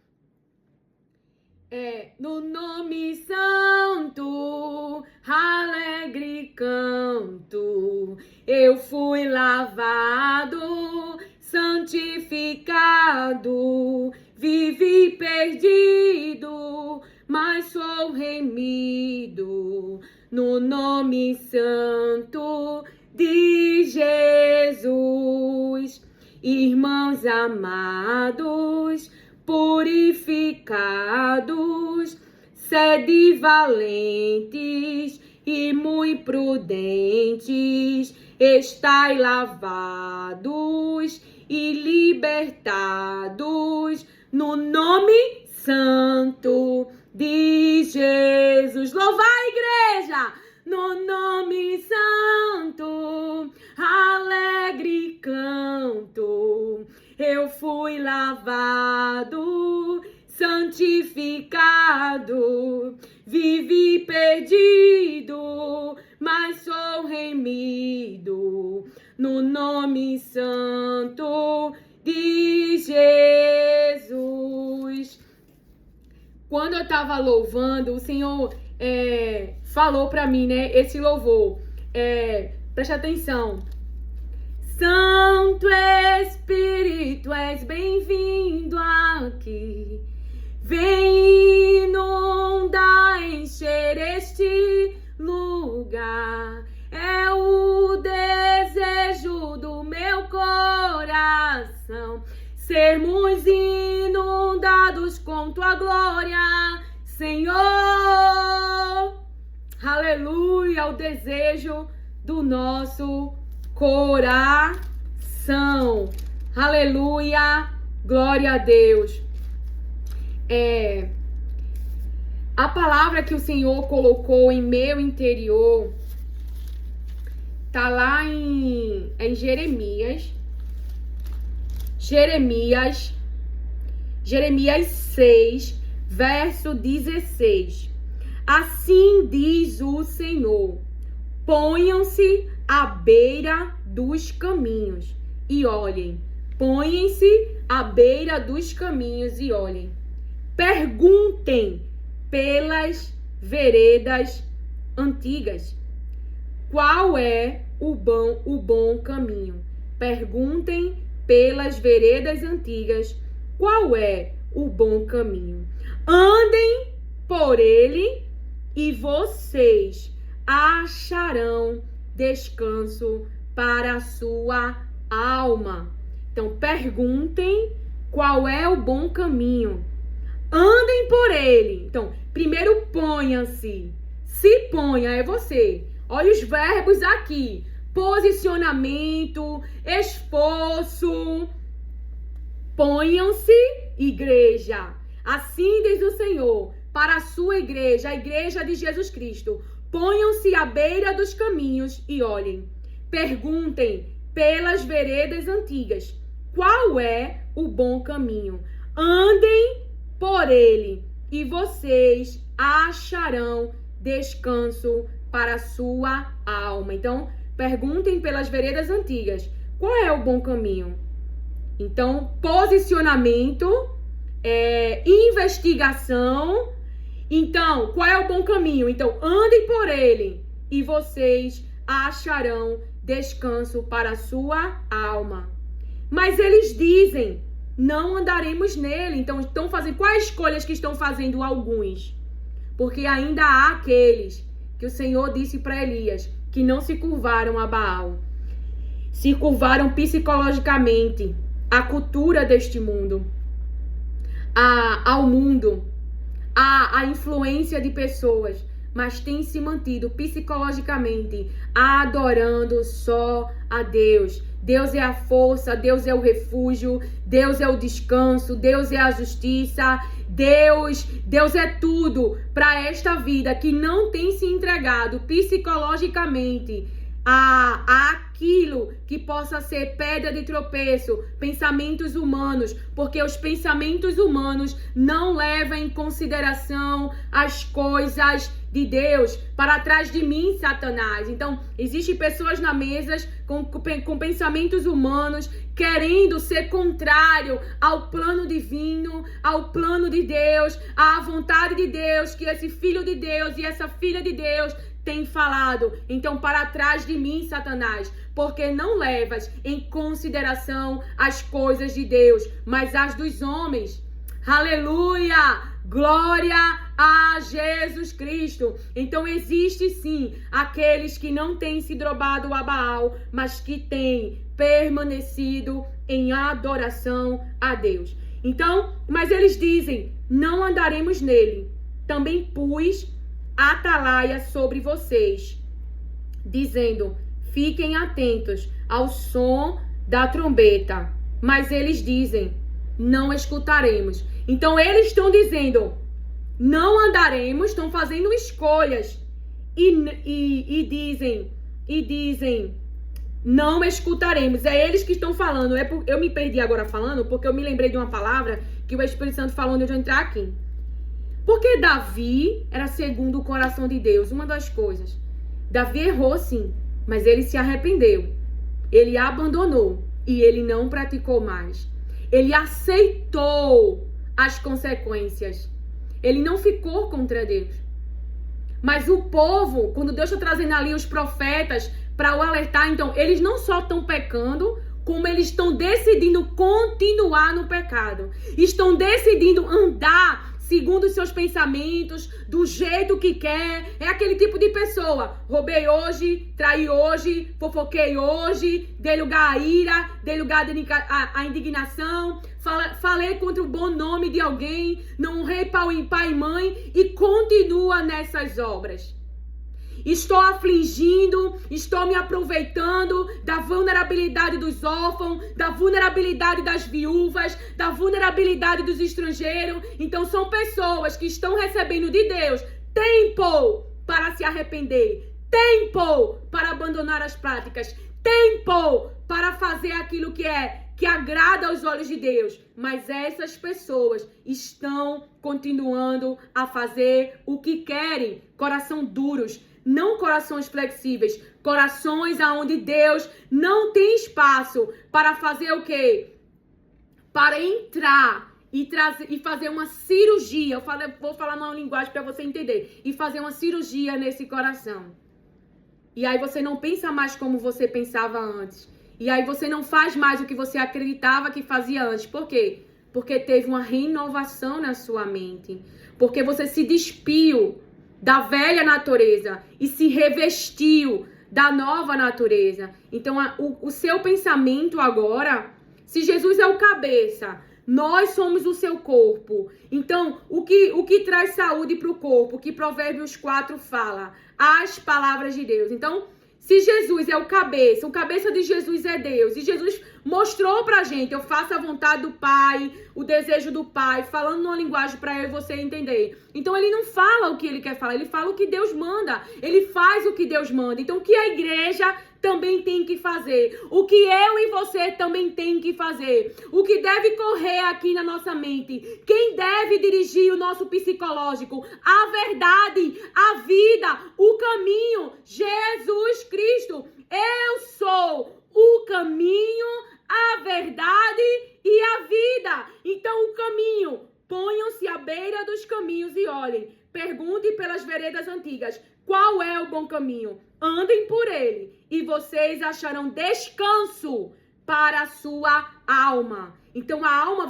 Speaker 1: No nome santo, alegre canto, eu fui lavado, santificado, vivi perdido, mas sou remido, no nome santo de Jesus. Irmãos amados, purificados, sede valentes e muito prudentes, estai lavados e libertados no nome santo de Jesus. Louvar a igreja no nome santo, alegre canto, eu fui lavado, santificado, vivi perdido, mas sou remido, no nome santo de Jesus. Quando eu estava louvando, o Senhor falou para mim, né, esse louvor. Preste atenção. Santo Espírito, és bem-vindo aqui. Vem inundar, encher este lugar. É o desejo do meu coração, sermos inundados com tua glória, Senhor. Aleluia, o desejo do nosso coração. Aleluia, glória a Deus. A palavra que o Senhor colocou em meu interior tá lá em Jeremias 6, verso 16. Assim diz o Senhor: ponham-se à beira dos caminhos e olhem. Põem-se à beira dos caminhos e olhem. Perguntem pelas veredas antigas, qual é o bom caminho. Perguntem pelas veredas antigas, qual é o bom caminho. Andem por ele e vocês acharão descanso para a sua alma. Então, perguntem qual é o bom caminho. Andem por ele. Então, primeiro ponham-se. Se ponha, é você. Olha os verbos aqui. Posicionamento, esforço. Ponham-se, igreja. Assim diz o Senhor para a sua igreja, a igreja de Jesus Cristo. Ponham-se à beira dos caminhos e olhem. Perguntem pelas veredas antigas. Qual é o bom caminho? Andem por ele e vocês acharão descanso para a sua alma. Então, perguntem pelas veredas antigas. Qual é o bom caminho? Então, posicionamento, investigação. Então, qual é o bom caminho? Então, andem por ele e vocês acharão descanso para a sua alma. Mas eles dizem, não andaremos nele. Então, estão fazendo quais escolhas que estão fazendo alguns? Porque ainda há aqueles que o Senhor disse para Elias que não se curvaram a Baal. Se curvaram psicologicamente à cultura deste mundo, ao mundo, à influência de pessoas, mas tem se mantido psicologicamente adorando só a Deus. Deus é a força, Deus é o refúgio, Deus é o descanso, Deus é a justiça, Deus é tudo para esta vida que não tem se entregado psicologicamente a aquilo que possa ser pedra de tropeço, pensamentos humanos, porque os pensamentos humanos não levam em consideração as coisas de Deus. Para trás de mim, Satanás. Então, existem pessoas na mesa com pensamentos humanos, querendo ser contrário ao plano divino, ao plano de Deus, à vontade de Deus, que esse filho de Deus e essa filha de Deus tem falado. Então, para trás de mim, Satanás, porque não levas em consideração as coisas de Deus, mas as dos homens. Aleluia! Glória a Jesus Cristo. Então, existe sim aqueles que não têm se dobrado a Baal, mas que têm permanecido em adoração a Deus. Então, mas eles dizem, não andaremos nele. Também pus atalaia sobre vocês, dizendo, fiquem atentos ao som da trombeta. Mas eles dizem, não escutaremos. Então eles estão dizendo, não andaremos, estão fazendo escolhas e dizem, não escutaremos. É eles que estão falando. Eu me perdi agora falando, porque eu me lembrei de uma palavra que o Espírito Santo falou antes de eu entrar aqui. Porque Davi era segundo o coração de Deus. Uma das coisas. Davi errou sim, mas ele se arrependeu. Ele abandonou e ele não praticou mais. Ele aceitou as consequências. Ele não ficou contra Deus. Mas o povo, quando Deus está trazendo ali os profetas para o alertar, então, eles não só estão pecando, como eles estão decidindo continuar no pecado. Estão decidindo andar segundo os seus pensamentos, do jeito que quer. É aquele tipo de pessoa. Roubei hoje, traí hoje, fofoquei hoje, dei lugar à ira, dei lugar à indignação, falei contra o bom nome de alguém, não honrei pai e mãe e continua nessas obras. Estou afligindo, estou me aproveitando da vulnerabilidade dos órfãos, da vulnerabilidade das viúvas, da vulnerabilidade dos estrangeiros. Então são pessoas que estão recebendo de Deus tempo para se arrepender, tempo para abandonar as práticas, tempo para fazer aquilo que agrada aos olhos de Deus. Mas essas pessoas estão continuando a fazer o que querem, coração duros. Não corações flexíveis, corações aonde Deus não tem espaço para fazer o quê? Para entrar e fazer uma cirurgia. Vou falar numa linguagem para você entender. E fazer uma cirurgia nesse coração. E aí você não pensa mais como você pensava antes. E aí você não faz mais o que você acreditava que fazia antes. Por quê? Porque teve uma renovação na sua mente. Porque você se despiu da velha natureza e se revestiu da nova natureza. Então, o seu pensamento agora, se Jesus é o cabeça, nós somos o seu corpo. Então, o que traz saúde para o corpo, que Provérbios 4 fala? As palavras de Deus. Então, Se Jesus é o cabeça de Jesus é Deus, e Jesus mostrou pra gente, eu faço a vontade do Pai, o desejo do Pai, falando numa linguagem pra eu e você entender. Então ele não fala o que ele quer falar, ele fala o que Deus manda, ele faz o que Deus manda. Então o que a igreja também tem que fazer, o que eu e você também tem que fazer, o que deve correr aqui na nossa mente, quem deve dirigir o nosso psicológico, a verdade, a vida, o caminho, Jesus Cristo. Eu sou o caminho, a verdade e a vida. Então o caminho, ponham-se à beira dos caminhos e olhem, perguntem pelas veredas antigas, qual é o bom caminho? Andem por ele e vocês acharão descanso para a sua alma. Então a alma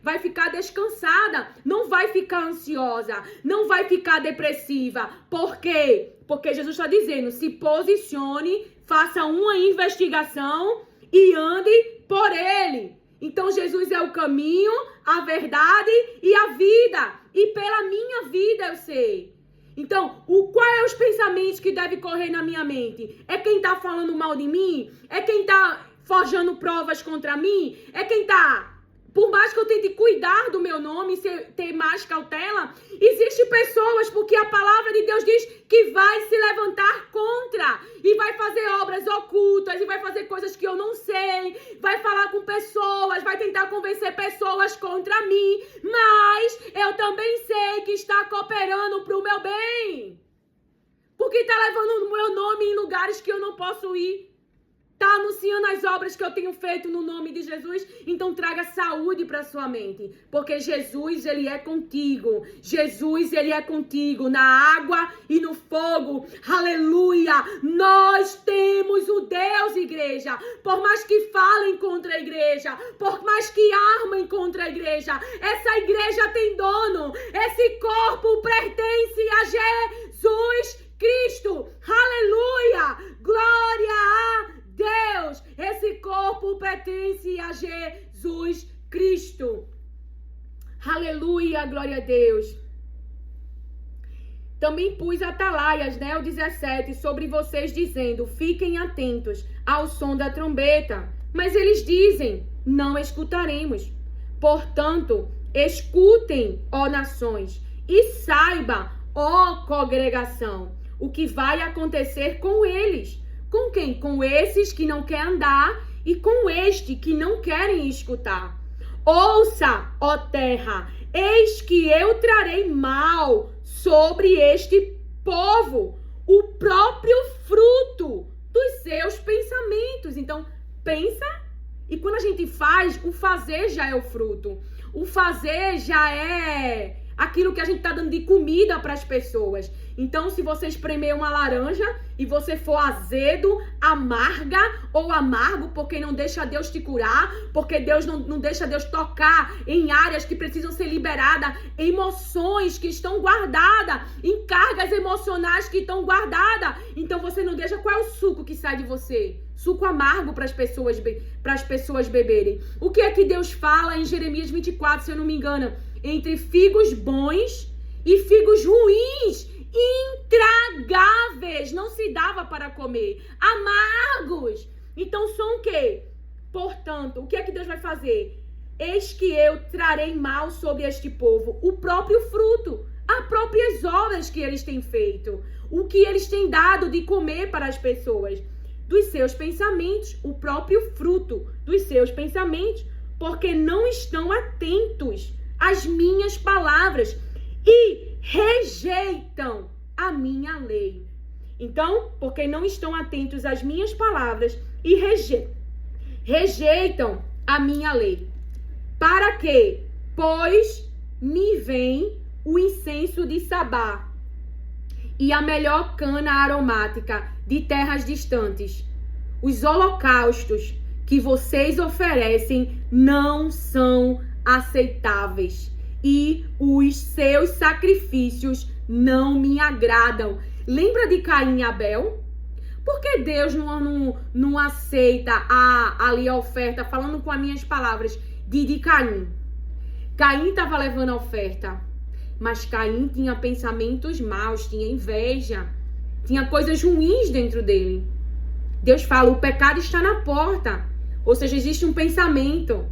Speaker 1: vai ficar descansada, não vai ficar ansiosa, não vai ficar depressiva. Por quê? Porque Jesus está dizendo, se posicione, faça uma investigação e ande por ele. Então Jesus é o caminho, a verdade e a vida. E pela minha vida eu sei. Então, qual é os pensamentos que devem correr na minha mente? É quem tá falando mal de mim? É quem tá forjando provas contra mim? É quem tá... Por mais que eu tente cuidar do meu nome, ter mais cautela, existem pessoas, porque a palavra de Deus diz que vai se levantar contra e vai fazer obras ocultas e vai fazer coisas que eu não sei, vai falar com pessoas, vai tentar convencer pessoas contra mim, mas eu também sei que está cooperando para o meu bem, porque está levando o meu nome em lugares que eu não posso ir. Está anunciando as obras que eu tenho feito no nome de Jesus. Então traga saúde para sua mente. Porque Jesus, ele é contigo. Jesus, ele é contigo na água e no fogo. Aleluia! Nós temos o Deus, igreja. Por mais que falem contra a igreja. Por mais que armem contra a igreja. Essa igreja tem dono. Esse corpo pertence a Jesus Cristo. Aleluia! Glória a Deus, esse corpo pertence a Jesus Cristo. Aleluia, glória a Deus. Também pus atalaias, né, o 17, sobre vocês dizendo, fiquem atentos ao som da trombeta. Mas eles dizem, não escutaremos. Portanto, escutem, ó nações, e saiba, ó congregação, o que vai acontecer com eles. Com quem? Com esses que não querem andar e com este que não querem escutar. Ouça, ó terra, eis que eu trarei mal sobre este povo, o próprio fruto dos seus pensamentos. Então, pensa, e quando a gente faz, o fazer já é o fruto. O fazer já é aquilo que a gente está dando de comida para as pessoas. Então, se você espremer uma laranja e você for azedo, amarga ou amargo, porque não deixa Deus te curar, porque Deus não deixa Deus tocar em áreas que precisam ser liberadas, emoções que estão guardadas, em cargas emocionais que estão guardadas. Então, você não deixa. Qual é o suco que sai de você? Suco amargo para as pessoas beberem. O que é que Deus fala em Jeremias 24, se eu não me engano? Entre figos bons e figos ruins, intragáveis, não se dava para comer, amargos. Então são o quê? Portanto, o que é que Deus vai fazer? Eis que eu trarei mal sobre este povo, o próprio fruto, as próprias obras que eles têm feito, o que eles têm dado de comer para as pessoas, dos seus pensamentos, o próprio fruto dos seus pensamentos, porque não estão atentos às minhas palavras e rejeitam a minha lei. Então, porque não estão atentos às minhas palavras e rejeitam a minha lei. Para quê? Pois me vem o incenso de Sabá e a melhor cana aromática de terras distantes. Os holocaustos que vocês oferecem não são aceitáveis e os seus sacrifícios não me agradam. Lembra de Caim e Abel? Por que Deus não aceita ali a oferta, falando com as minhas palavras, de Caim? Caim estava levando a oferta, mas Caim tinha pensamentos maus, tinha inveja, tinha coisas ruins dentro dele. Deus fala, o pecado está na porta. Ou seja, existe um pensamento.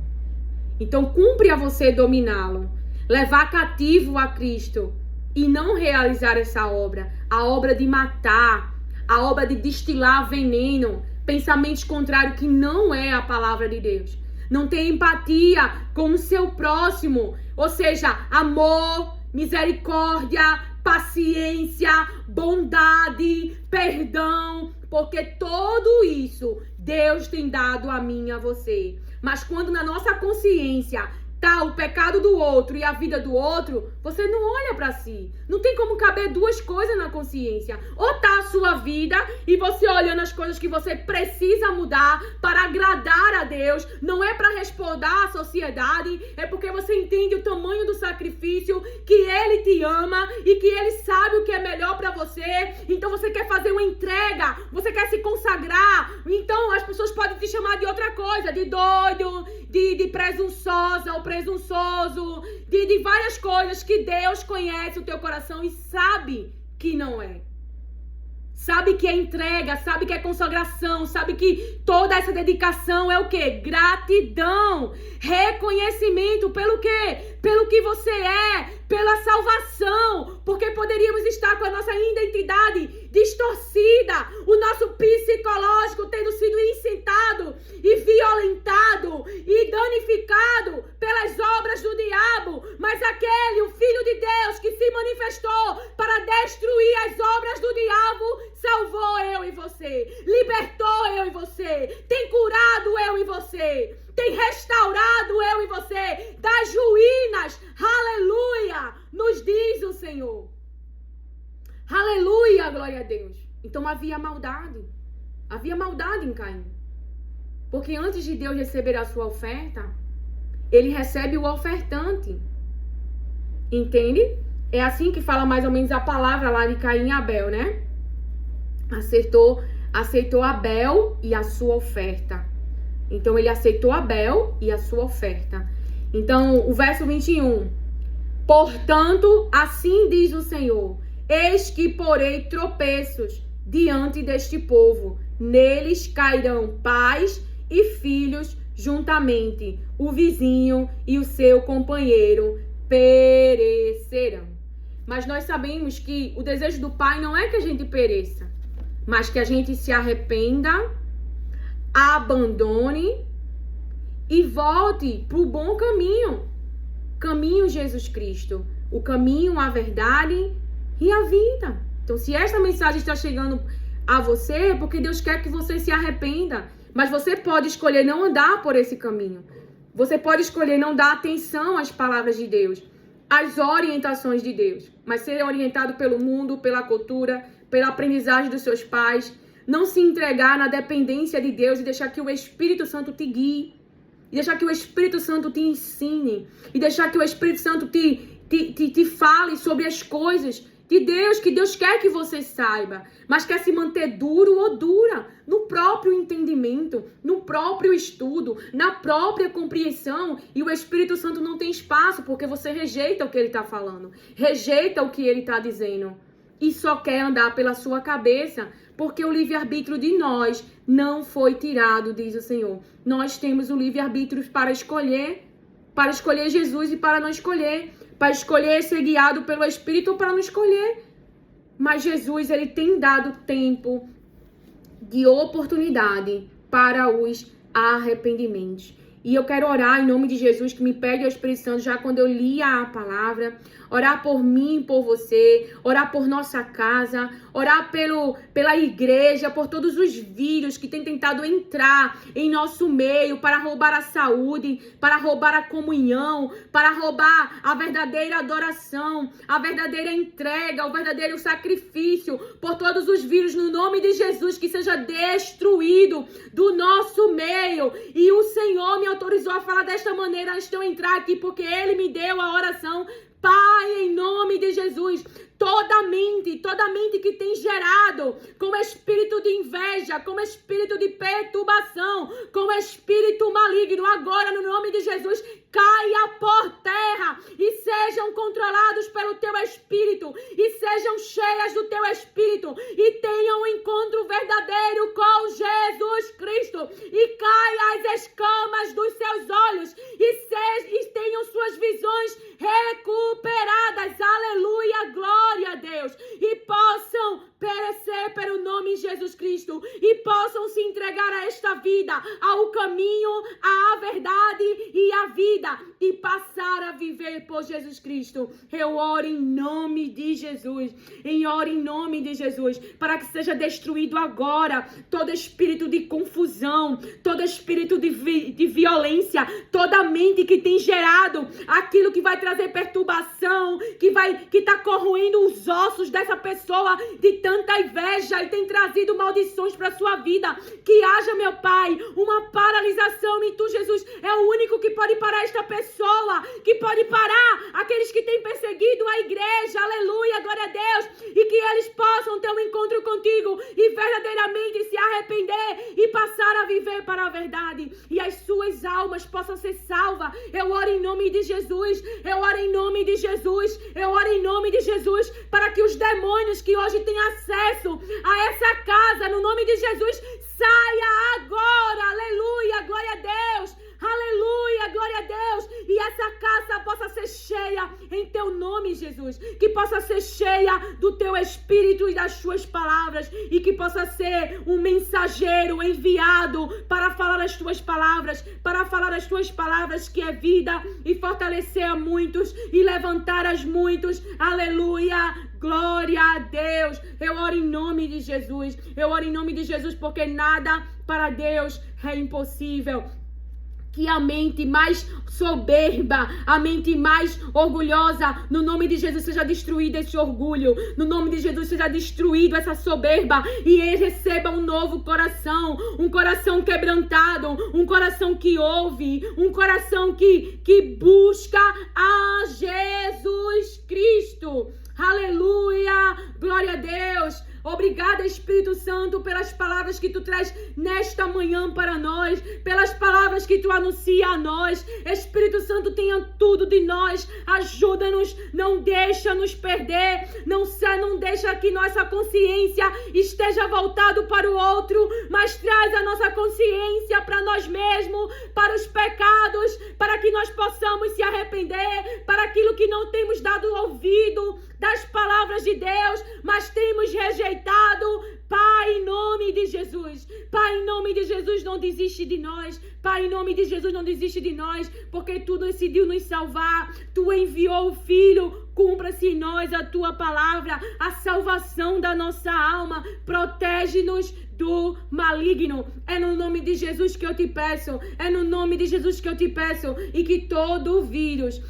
Speaker 1: Então, cumpre a você dominá-lo. Levar cativo a Cristo. E não realizar essa obra. A obra de matar. A obra de destilar veneno. Pensamentos contrários que não é a palavra de Deus. Não tem empatia com o seu próximo. Ou seja, amor, misericórdia, paciência, bondade, perdão. Porque tudo isso Deus tem dado a mim e a você. Mas quando na nossa consciência tá o pecado do outro e a vida do outro, você não olha pra si. Não tem como caber duas coisas na consciência. Ou tá a sua vida e você olhando as coisas que você precisa mudar para agradar a Deus. Não é para responder à sociedade. É porque você entende o tamanho do sacrifício, que Ele te ama e que Ele sabe o que é melhor pra você. Então você quer fazer uma entrega. Você quer se consagrar. Então as pessoas podem te chamar de outra coisa. De doido, de presunçosa ou presunçoso, de várias coisas que Deus conhece o teu coração e sabe que não é. Sabe que é entrega, sabe que é consagração, sabe que toda essa dedicação é o quê? Gratidão, reconhecimento pelo quê? Pelo que você é, pela salvação, porque poderíamos estar com a nossa identidade distorcida, o nosso psicológico tendo sido incitado e violentado e danificado pelas obras do diabo, mas aquele, o Filho de Deus que se manifestou para destruir as obras do diabo, salvou eu e você, libertou eu e você, tem curado eu e você, tem restaurado eu e você das ruínas, aleluia, nos diz o Senhor. Aleluia, glória a Deus. Então havia maldade em Caim. Porque antes de Deus receber a sua oferta, ele recebe o ofertante. Entende? É assim que fala mais ou menos a palavra lá de Caim e Abel, né? Aceitou Abel e a sua oferta. Então ele aceitou Abel e a sua oferta. Então o verso 21. Portanto, assim diz o Senhor: eis que porei tropeços diante deste povo. Neles cairão pais e filhos juntamente. O vizinho e o seu companheiro perecerão. Mas nós sabemos que o desejo do Pai não é que a gente pereça, mas que a gente se arrependa, abandone e volte para o bom caminho. Caminho Jesus Cristo. O caminho, a verdade e a vida. Então, se esta mensagem está chegando a você, é porque Deus quer que você se arrependa. Mas você pode escolher não andar por esse caminho. Você pode escolher não dar atenção às palavras de Deus, às orientações de Deus, mas ser orientado pelo mundo, pela cultura, pela aprendizagem dos seus pais. Não se entregar na dependência de Deus e deixar que o Espírito Santo te guie. E deixar que o Espírito Santo te ensine. E deixar que o Espírito Santo te fale sobre as coisas de Deus, que Deus quer que você saiba, mas quer se manter duro ou dura no próprio entendimento, no próprio estudo, na própria compreensão, e o Espírito Santo não tem espaço, porque você rejeita o que ele está falando, rejeita o que ele está dizendo, e só quer andar pela sua cabeça, porque o livre-arbítrio de nós não foi tirado, diz o Senhor. Nós temos o livre-arbítrio para escolher Jesus e para não escolher, para escolher ser guiado pelo Espírito ou para não escolher. Mas Jesus, ele tem dado tempo de oportunidade para os arrependimentos. E eu quero orar em nome de Jesus, que me pede ao Espírito Santo, já quando eu li a palavra, orar por mim, por você, orar por nossa casa, orar pela igreja, por todos os vírus que têm tentado entrar em nosso meio para roubar a saúde, para roubar a comunhão, para roubar a verdadeira adoração, a verdadeira entrega, o verdadeiro sacrifício, por todos os vírus, no nome de Jesus, que seja destruído do nosso meio. E o Senhor me autorizou a falar desta maneira antes de eu entrar aqui, porque Ele me deu a oração. Pai, em nome de Jesus, toda mente que tem gerado com espírito de inveja, com espírito de perturbação, com espírito maligno, agora no nome de Jesus, caia por terra e sejam controlados pelo teu espírito e sejam sejam cheias do teu Espírito e tenham um encontro verdadeiro com Jesus Cristo e caia as escamas dos seus olhos e tenham suas visões recuperadas, aleluia, glória a Deus, e possam perecer pelo nome de Jesus Cristo e possam se entregar a esta vida, ao caminho, à verdade e à vida e passar a viver por Jesus Cristo. Eu oro em nome de Jesus, oro em nome de Jesus, para que seja destruído agora todo espírito de confusão, todo espírito de violência, toda mente que tem gerado aquilo que vai trazer perturbação, que está corroendo os ossos dessa pessoa de tanta inveja e tem trazido maldições para sua vida. Que haja, meu Pai, uma paralisação em Tu, Jesus. É o único que pode parar esta pessoa, que pode parar aqueles que têm perseguido a igreja, aleluia, glória a Deus, e que eles possam ter um encontro contigo e verdadeiramente se arrepender e passar a viver para a verdade, e as suas almas possam ser salvas. Eu oro em nome de Jesus, eu oro em nome de Jesus, eu oro em nome de Jesus, para que os demônios que hoje têm acesso a essa casa, no nome de Jesus, saia agora, aleluia, glória a Deus, aleluia, glória a Deus, e essa casa possa ser cheia em Teu nome, Jesus, que possa ser cheia do Teu Espírito e das Tuas palavras, e que possa ser um mensageiro enviado para falar as Tuas palavras, que é vida, e fortalecer a muitos, e levantar as muitos, aleluia, glória a Deus. Eu oro em nome de Jesus, porque nada para Deus é impossível. Que a mente mais soberba, a mente mais orgulhosa, no nome de Jesus seja destruído esse orgulho, no nome de Jesus seja destruído essa soberba, e ele receba um novo coração, um coração quebrantado, um coração que ouve, um coração que busca a Jesus Cristo. Aleluia, glória a Deus. Obrigada, Espírito Santo, pelas palavras que Tu traz nesta manhã para nós, pelas palavras que Tu anuncia a nós. Espírito Santo, tenha tudo de nós, ajuda-nos, não deixa nos perder, não deixa que nossa consciência esteja voltado para o outro, mas traz a nossa consciência para nós mesmos, para os pecados, para que nós possamos se arrepender, para aquilo que não temos dado ouvido das palavras de Deus, mas temos rejeitado. Pai, em nome de Jesus, Pai, em nome de Jesus, não desiste de nós. Pai, em nome de Jesus, não desiste de nós, porque Tu decidiu nos salvar. Tu enviou o Filho. Cumpra-se em nós a Tua palavra, a salvação da nossa alma. Protege-nos do maligno. É no nome de Jesus que eu te peço. É no nome de Jesus que eu te peço. E que todo vírus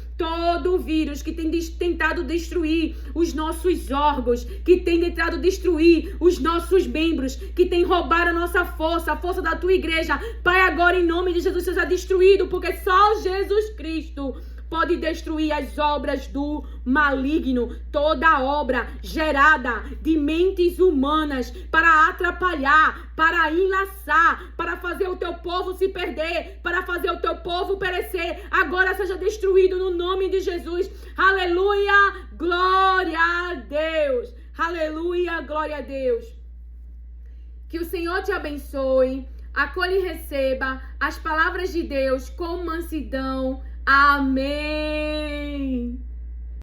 Speaker 1: que tem tentado destruir os nossos órgãos, que tem tentado destruir os nossos membros, que tem roubado a nossa força, a força da Tua igreja, Pai, agora em nome de Jesus seja destruído, porque só Jesus Cristo pode destruir as obras do maligno, toda obra gerada de mentes humanas para atrapalhar, para enlaçar, para fazer o Teu povo se perder, para fazer o Teu povo perecer, agora seja destruído no nome de Jesus. Aleluia, glória a Deus. Aleluia, glória a Deus. Que o Senhor te abençoe, acolha e receba as palavras de Deus com mansidão. Amém.